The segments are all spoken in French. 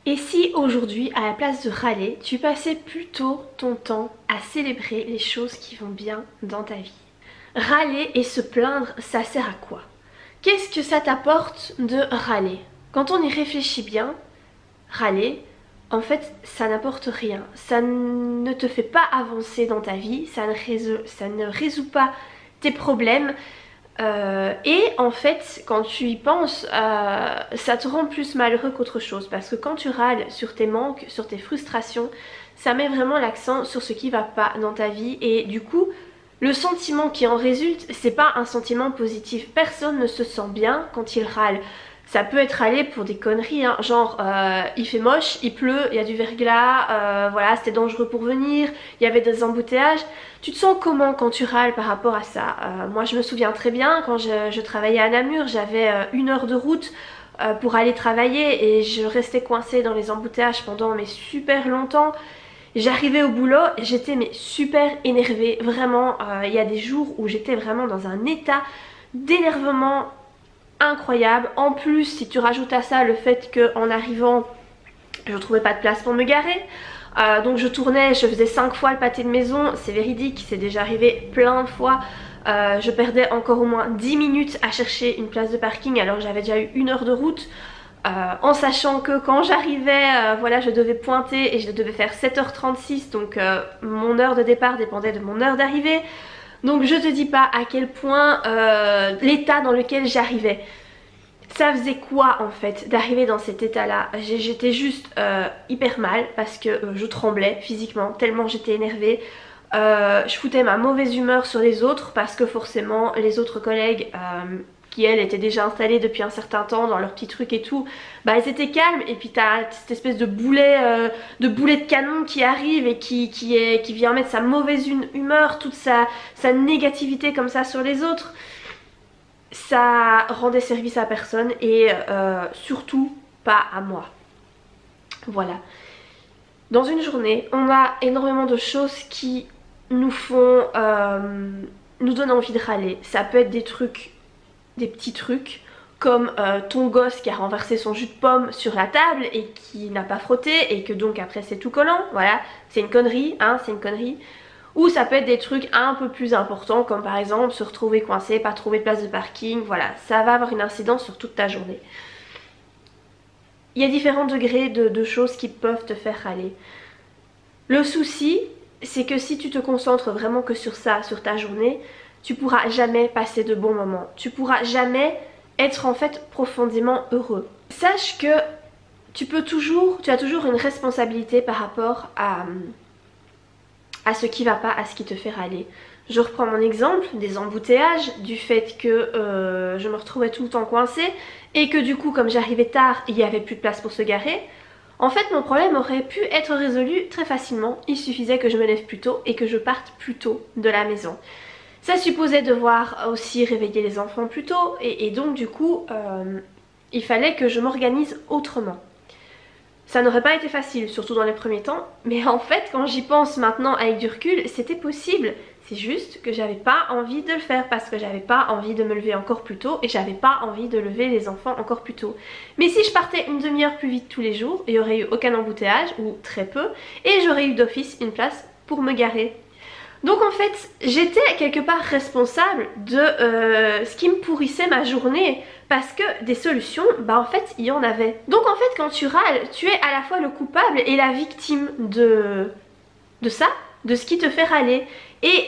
Et si aujourd'hui, à la place de râler, tu passais plutôt ton temps à célébrer les choses qui vont bien dans ta vie? Râler et se plaindre, ça sert à quoi? Qu'est-ce que ça t'apporte de râler? Quand on y réfléchit bien, râler, en fait, ça n'apporte rien. Ça ne te fait pas avancer dans ta vie, ça ne résout pas tes problèmes. Et en fait, quand tu y penses, ça te rend plus malheureux qu'autre chose. Parce que quand tu râles sur tes manques, sur tes frustrations, ça met vraiment l'accent sur ce qui va pas dans ta vie. Et du coup, le sentiment qui en résulte, c'est pas un sentiment positif. Personne ne se sent bien quand il râle. Ça peut être râler pour des conneries, hein, genre il fait moche, il pleut, il y a du verglas, voilà, c'était dangereux pour venir, il y avait des embouteillages. Tu te sens comment quand tu râles par rapport à ça? Moi je me souviens très bien, quand je travaillais à Namur, j'avais 1 heure de route pour aller travailler et je restais coincée dans les embouteillages pendant mais super longtemps. J'arrivais au boulot et j'étais mais super énervée, vraiment, il y a des jours où j'étais vraiment dans un état d'énervement incroyable. En plus, si tu rajoutes à ça le fait qu'en arrivant, je trouvais pas de place pour me garer. Donc je tournais, je faisais 5 fois le pâté de maison, c'est véridique, c'est déjà arrivé plein de fois. Je perdais encore au moins 10 minutes à chercher une place de parking alors que j'avais déjà eu 1 heure de route. En sachant que quand j'arrivais, voilà, je devais pointer et je devais faire 7h36, donc mon heure de départ dépendait de mon heure d'arrivée. Donc je te dis pas à quel point l'état dans lequel j'arrivais. Ça faisait quoi en fait d'arriver dans cet état là? J'étais juste hyper mal parce que je tremblais physiquement tellement j'étais énervée. Je foutais ma mauvaise humeur sur les autres parce que forcément les autres collègues qui elles étaient déjà installées depuis un certain temps dans leurs petits trucs et tout, bah elles étaient calmes et puis t'as cette espèce de boulet de canon qui arrive et qui vient mettre sa mauvaise humeur, toute sa négativité comme ça sur les autres. Ça rendait service à personne et surtout pas à moi. Voilà. Dans une journée, on a énormément de choses qui nous font, nous donnent envie de râler. Ça peut être des trucs, des petits trucs comme ton gosse qui a renversé son jus de pomme sur la table et qui n'a pas frotté et que donc après c'est tout collant, voilà, c'est une connerie, hein, c'est une connerie. Ou ça peut être des trucs un peu plus importants comme par exemple se retrouver coincé, pas trouver de place de parking, voilà, ça va avoir une incidence sur toute ta journée. Il y a différents degrés de choses qui peuvent te faire râler. Le souci, c'est que si tu te concentres vraiment que sur ça, sur ta journée, tu pourras jamais passer de bons moments. Tu pourras jamais être en fait profondément heureux. Sache que tu as toujours une responsabilité par rapport à ce qui va pas, à ce qui te fait râler. Je reprends mon exemple des embouteillages, du fait que je me retrouvais tout le temps coincée et que du coup comme j'arrivais tard, il n'y avait plus de place pour se garer. En fait mon problème aurait pu être résolu très facilement, il suffisait que je me lève plus tôt et que je parte plus tôt de la maison. Ça supposait devoir aussi réveiller les enfants plus tôt et donc du coup il fallait que je m'organise autrement. Ça n'aurait pas été facile, surtout dans les premiers temps, mais en fait quand j'y pense maintenant avec du recul, c'était possible. C'est juste que j'avais pas envie de le faire parce que j'avais pas envie de me lever encore plus tôt et j'avais pas envie de lever les enfants encore plus tôt. Mais si je partais une demi-heure plus vite tous les jours, il n'y aurait eu aucun embouteillage ou très peu et j'aurais eu d'office une place pour me garer. Donc en fait, j'étais quelque part responsable de ce qui me pourrissait ma journée parce que des solutions, bah en fait, il y en avait. Donc en fait, quand tu râles, tu es à la fois le coupable et la victime de ça, de ce qui te fait râler. Et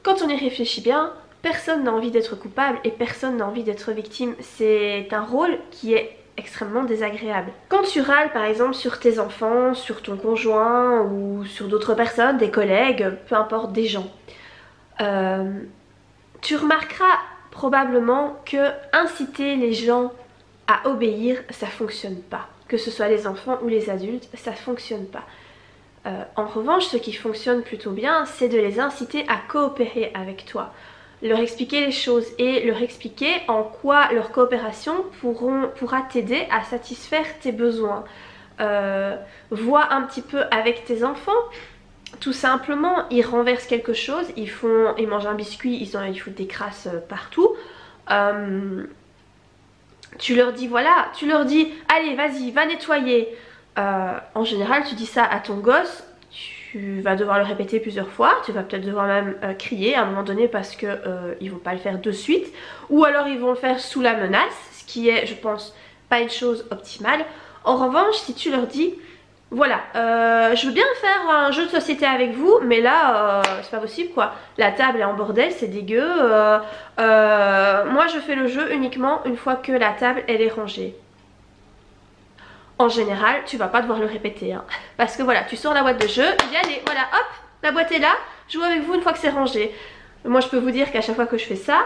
quand on y réfléchit bien, personne n'a envie d'être coupable et personne n'a envie d'être victime. C'est un rôle qui est extrêmement désagréable. Quand tu râles par exemple sur tes enfants, sur ton conjoint ou sur d'autres personnes, des collègues, peu importe, des gens, tu remarqueras probablement que inciter les gens à obéir, ça fonctionne pas. Que ce soit les enfants ou les adultes, ça fonctionne pas. En revanche, ce qui fonctionne plutôt bien, c'est de les inciter à coopérer avec toi. Leur expliquer les choses et leur expliquer en quoi leur coopération pourra t'aider à satisfaire tes besoins. Vois un petit peu avec tes enfants, tout simplement, ils renversent quelque chose, ils mangent un biscuit, ils foutent des crasses partout. Tu leur dis voilà, tu leur dis allez vas-y, va nettoyer. en général tu dis ça à ton gosse, tu vas devoir le répéter plusieurs fois, tu vas peut-être devoir même crier à un moment donné parce que ils vont pas le faire de suite, ou alors ils vont le faire sous la menace, ce qui est je pense pas une chose optimale. En revanche si tu leur dis voilà, je veux bien faire un jeu de société avec vous, mais là, c'est pas possible quoi. La table est en bordel, c'est dégueu. Moi, je fais le jeu uniquement une fois que la table, elle est rangée. En général, tu vas pas devoir le répéter, hein. Parce que voilà, tu sors la boîte de jeu, tu dis allez, voilà, hop, la boîte est là, je joue avec vous une fois que c'est rangé. Moi je peux vous dire qu'à chaque fois que je fais ça,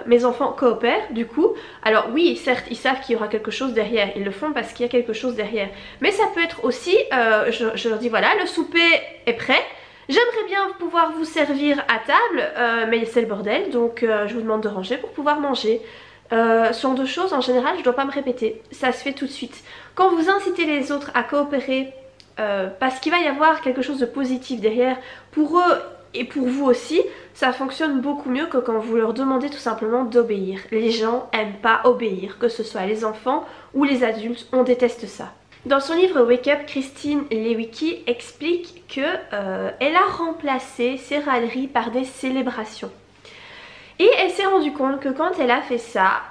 mes enfants coopèrent du coup. Alors oui, certes ils savent qu'il y aura quelque chose derrière, ils le font parce qu'il y a quelque chose derrière. Mais ça peut être aussi, je leur dis voilà, le souper est prêt, j'aimerais bien pouvoir vous servir à table, mais c'est le bordel, donc je vous demande de ranger pour pouvoir manger. Ce genre de choses en général je dois pas me répéter, ça se fait tout de suite. Quand vous incitez les autres à coopérer, parce qu'il va y avoir quelque chose de positif derrière pour eux et pour vous aussi, ça fonctionne beaucoup mieux que quand vous leur demandez tout simplement d'obéir. Les gens aiment pas obéir, que ce soit les enfants ou les adultes, on déteste ça. Dans son livre Wake Up, Christine Lewicki explique que elle a remplacé ses râleries par des célébrations. Et elle s'est rendue compte que quand elle a fait ça,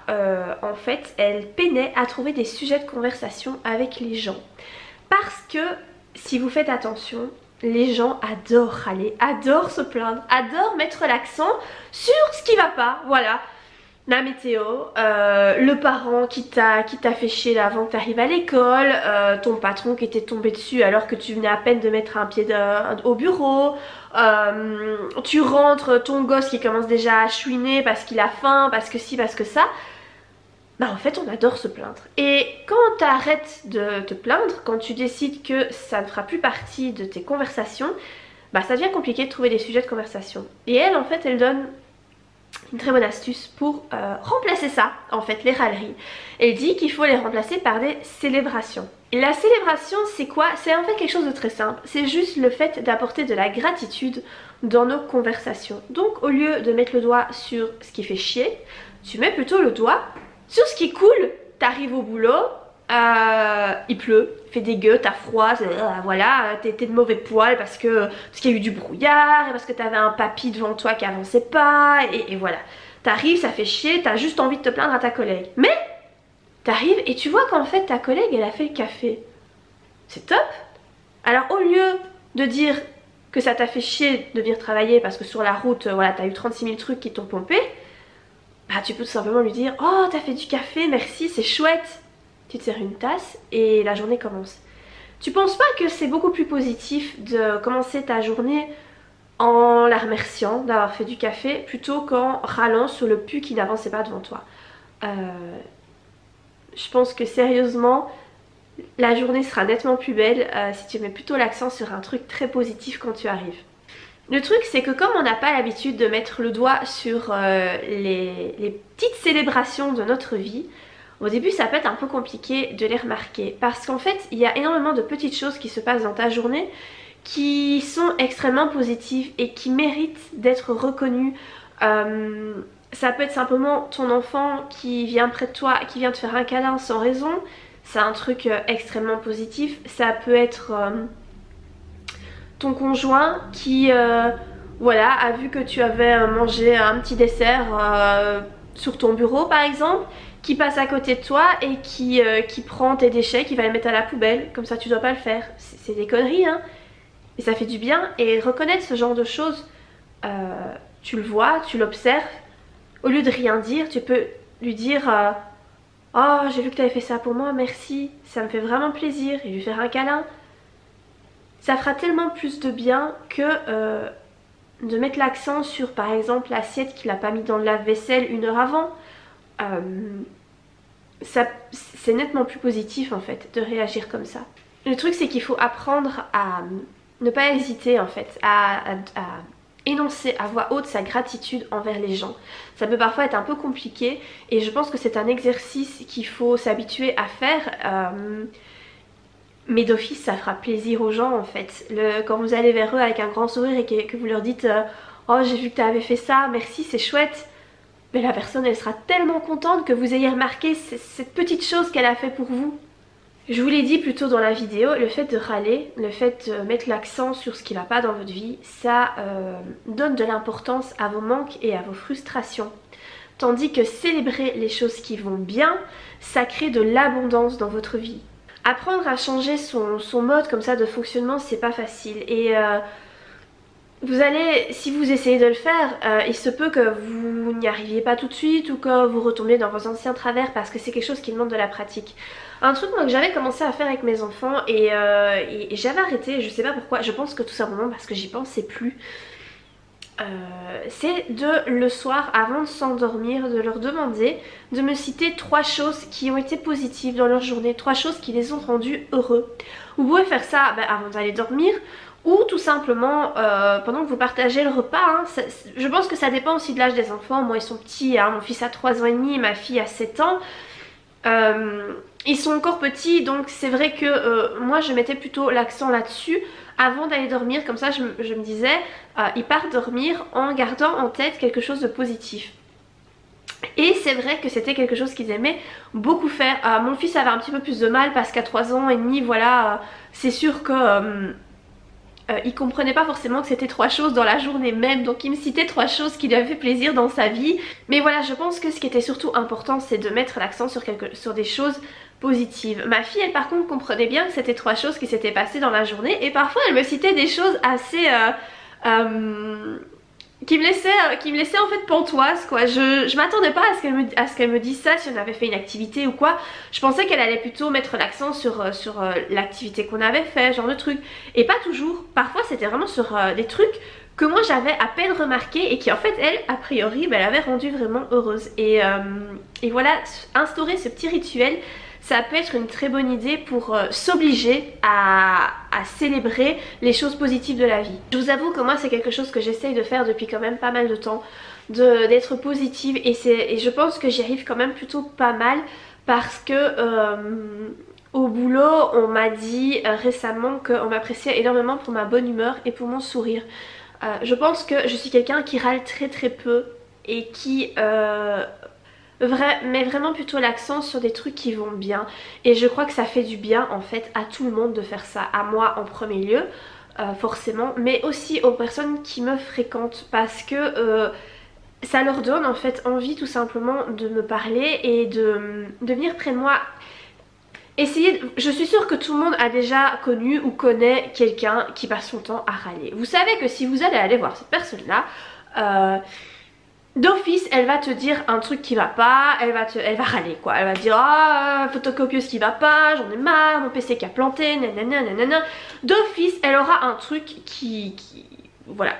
en fait, elle peinait à trouver des sujets de conversation avec les gens. Parce que, si vous faites attention, les gens adorent râler, adorent se plaindre, adorent mettre l'accent sur ce qui va pas, voilà. La météo, le parent qui t'a fait chier là avant que tu arrives à l'école, ton patron qui était tombé dessus alors que tu venais à peine de mettre un pied au bureau, tu rentres, ton gosse qui commence déjà à chouiner parce qu'il a faim, parce que ci, parce que ça. Bah en fait on adore se plaindre. Et quand tu arrêtes de te plaindre, quand tu décides que ça ne fera plus partie de tes conversations, bah ça devient compliqué de trouver des sujets de conversation. Et elle en fait elle donne une très bonne astuce pour remplacer ça, en fait les râleries. Elle dit qu'il faut les remplacer par des célébrations. Et la célébration c'est quoi? C'est en fait quelque chose de très simple, c'est juste le fait d'apporter de la gratitude dans nos conversations. Donc au lieu de mettre le doigt sur ce qui fait chier, tu mets plutôt le doigt sur ce qui est cool. T'arrives au boulot, il pleut, il fait dégueu, t'as froid, voilà, t'es de mauvais poil parce qu'il y a eu du brouillard, et parce que t'avais un papy devant toi qui avançait pas, et voilà. T'arrives, ça fait chier, t'as juste envie de te plaindre à ta collègue. Mais t'arrives et tu vois qu'en fait ta collègue elle a fait le café. C'est top. Alors au lieu de dire que ça t'a fait chier de venir travailler parce que sur la route, voilà, t'as eu 36 000 trucs qui t'ont pompé, bah tu peux tout simplement lui dire oh t'as fait du café, merci, c'est chouette. Tu te sers une tasse et la journée commence. Tu penses pas que c'est beaucoup plus positif de commencer ta journée en la remerciant d'avoir fait du café plutôt qu'en râlant sur le pu qui n'avançait pas devant toi? Je pense que sérieusement la journée sera nettement plus belle si tu mets plutôt l'accent sur un truc très positif quand tu arrives. Le truc c'est que comme on n'a pas l'habitude de mettre le doigt sur les petites célébrations de notre vie, au début ça peut être un peu compliqué de les remarquer parce qu'en fait il y a énormément de petites choses qui se passent dans ta journée qui sont extrêmement positives et qui méritent d'être reconnues. Ça peut être simplement ton enfant qui vient près de toi, qui vient te faire un câlin sans raison, c'est un truc extrêmement positif. Ça peut être ton conjoint qui voilà, a vu que tu avais mangé un petit dessert sur ton bureau par exemple, qui passe à côté de toi et qui prend tes déchets, qui va les mettre à la poubelle, comme ça tu dois pas le faire. C'est des conneries hein, mais ça fait du bien. Et reconnaître ce genre de choses, tu le vois, tu l'observes, au lieu de rien dire, tu peux lui dire oh j'ai vu que tu avais fait ça pour moi, merci, ça me fait vraiment plaisir, et lui faire un câlin. Ça fera tellement plus de bien que de mettre l'accent sur par exemple l'assiette qu'il n'a pas mis dans le lave-vaisselle 1 heure avant. C'est nettement plus positif en fait de réagir comme ça. Le truc c'est qu'il faut apprendre à ne pas hésiter en fait à énoncer à voix haute sa gratitude envers les gens. Ça peut parfois être un peu compliqué et je pense que c'est un exercice qu'il faut s'habituer à faire. Mais d'office ça fera plaisir aux gens en fait. Quand vous allez vers eux avec un grand sourire et que vous leur dites oh j'ai vu que tu avais fait ça, merci, c'est chouette. Mais la personne elle sera tellement contente que vous ayez remarqué cette petite chose qu'elle a fait pour vous. Je vous l'ai dit plus tôt dans la vidéo, le fait de râler, le fait de mettre l'accent sur ce qui ne va pas dans votre vie, ça donne de l'importance à vos manques et à vos frustrations. Tandis que célébrer les choses qui vont bien, ça crée de l'abondance dans votre vie. Apprendre à changer son mode comme ça de fonctionnement, c'est pas facile. Et vous allez, si vous essayez de le faire, il se peut que vous n'y arriviez pas tout de suite ou que vous retombiez dans vos anciens travers parce que c'est quelque chose qui demande de la pratique. Un truc moi, que j'avais commencé à faire avec mes enfants et j'avais arrêté, je sais pas pourquoi, je pense que tout simplement parce que j'y pensais plus. C'est de le soir avant de s'endormir de leur demander de me citer 3 choses qui ont été positives dans leur journée, 3 choses qui les ont rendus heureux. Vous pouvez faire ça avant d'aller dormir ou tout simplement pendant que vous partagez le repas, hein. Je pense que ça dépend aussi de l'âge des enfants. Moi ils sont petits, hein. Mon fils a 3 ans et demi, ma fille a 7 ans. Ils sont encore petits, donc c'est vrai que moi je mettais plutôt l'accent là-dessus avant d'aller dormir. Comme ça je me disais ils partent dormir en gardant en tête quelque chose de positif. Et c'est vrai que c'était quelque chose qu'ils aimaient beaucoup faire. Mon fils avait un petit peu plus de mal parce qu'à 3 ans et demi, voilà, c'est sûr que il comprenait pas forcément que c'était 3 choses dans la journée même, donc il me citait 3 choses qui lui avaient fait plaisir dans sa vie. Mais voilà, je pense que ce qui était surtout important, c'est de mettre l'accent sur des choses positives. Ma fille, elle par contre comprenait bien que c'était 3 choses qui s'étaient passées dans la journée et parfois elle me citait des choses assez qui me laissait en fait pantoise quoi. Je m'attendais pas à ce qu'elle me dise ça si on avait fait une activité ou quoi. Je pensais qu'elle allait plutôt mettre l'accent sur l'activité qu'on avait fait, genre de truc. Et pas toujours, parfois c'était vraiment sur des trucs que moi j'avais à peine remarqué et qui en fait elle, a priori, elle avait rendu vraiment heureuse. Et voilà, instaurer ce petit rituel, ça peut être une très bonne idée pour s'obliger à célébrer les choses positives de la vie. Je vous avoue que moi c'est quelque chose que j'essaye de faire depuis quand même pas mal de temps, d'être positive et je pense que j'y arrive quand même plutôt pas mal parce que au boulot on m'a dit récemment qu'on m'appréciait énormément pour ma bonne humeur et pour mon sourire. Je pense que je suis quelqu'un qui râle très peu et qui met vraiment plutôt l'accent sur des trucs qui vont bien et je crois que ça fait du bien en fait à tout le monde de faire ça, à moi en premier lieu forcément, mais aussi aux personnes qui me fréquentent parce que ça leur donne en fait envie tout simplement de me parler et de venir près de moi. Je suis sûre que tout le monde a déjà connu ou connaît quelqu'un qui passe son temps à râler. Vous savez que si vous allez aller voir cette personne là d'office elle va te dire un truc qui va pas, elle va râler quoi, elle va dire ah photocopieuse qui va pas, j'en ai marre, mon PC qui a planté, nanana nanana. D'office elle aura un truc voilà,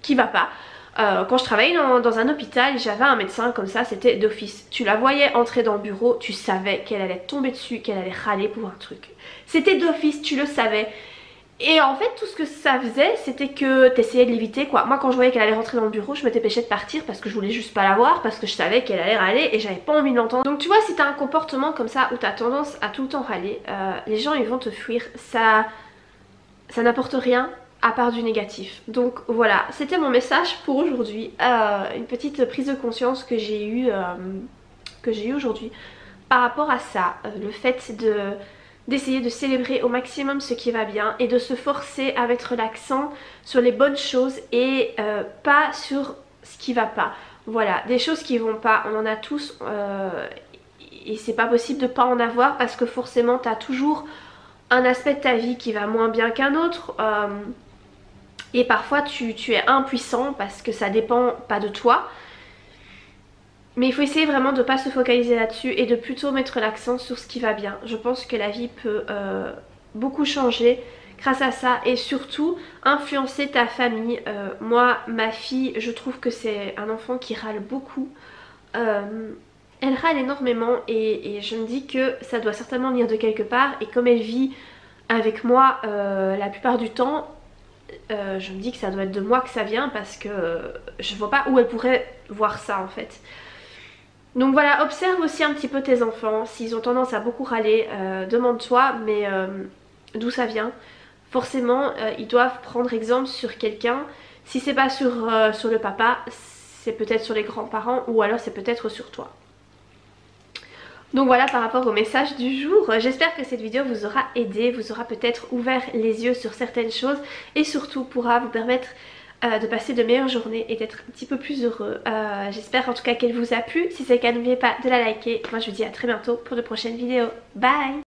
qui va pas. Quand je travaillais dans un hôpital, j'avais un médecin comme ça, c'était d'office. Tu la voyais entrer dans le bureau, tu savais qu'elle allait tomber dessus, qu'elle allait râler pour un truc. C'était d'office, tu le savais. Et en fait tout ce que ça faisait c'était que t'essayais de l'éviter quoi. Moi quand je voyais qu'elle allait rentrer dans le bureau je me dépêchais de partir parce que je voulais juste pas la voir, parce que je savais qu'elle allait râler et j'avais pas envie de l'entendre. Donc tu vois, si t'as un comportement comme ça où t'as tendance à tout le temps râler, les gens ils vont te fuir, ça n'apporte rien à part du négatif. Donc voilà, c'était mon message pour aujourd'hui, une petite prise de conscience que j'ai eue aujourd'hui par rapport à ça, le fait d'essayer de célébrer au maximum ce qui va bien et de se forcer à mettre l'accent sur les bonnes choses et pas sur ce qui va pas. Voilà, des choses qui vont pas, on en a tous et c'est pas possible de pas en avoir parce que forcément t'as toujours un aspect de ta vie qui va moins bien qu'un autre et parfois tu es impuissant parce que ça dépend pas de toi. Mais il faut essayer vraiment de ne pas se focaliser là-dessus et de plutôt mettre l'accent sur ce qui va bien. Je pense que la vie peut beaucoup changer grâce à ça et surtout influencer ta famille. Moi, ma fille, je trouve que c'est un enfant qui râle beaucoup. Elle râle énormément et je me dis que ça doit certainement venir de quelque part. Et comme elle vit avec moi la plupart du temps, je me dis que ça doit être de moi que ça vient parce que je vois pas où elle pourrait voir ça en fait. Donc voilà, observe aussi un petit peu tes enfants, s'ils ont tendance à beaucoup râler, demande-toi mais d'où ça vient. Forcément ils doivent prendre exemple sur quelqu'un, si c'est pas sur le papa, c'est peut-être sur les grands-parents ou alors c'est peut-être sur toi. Donc voilà par rapport au message du jour, j'espère que cette vidéo vous aura aidé, vous aura peut-être ouvert les yeux sur certaines choses et surtout pourra vous permettre de passer de meilleures journées et d'être un petit peu plus heureux. J'espère en tout cas qu'elle vous a plu. Si c'est le cas, n'oubliez pas de la liker. Moi je vous dis à très bientôt pour de prochaines vidéos. Bye!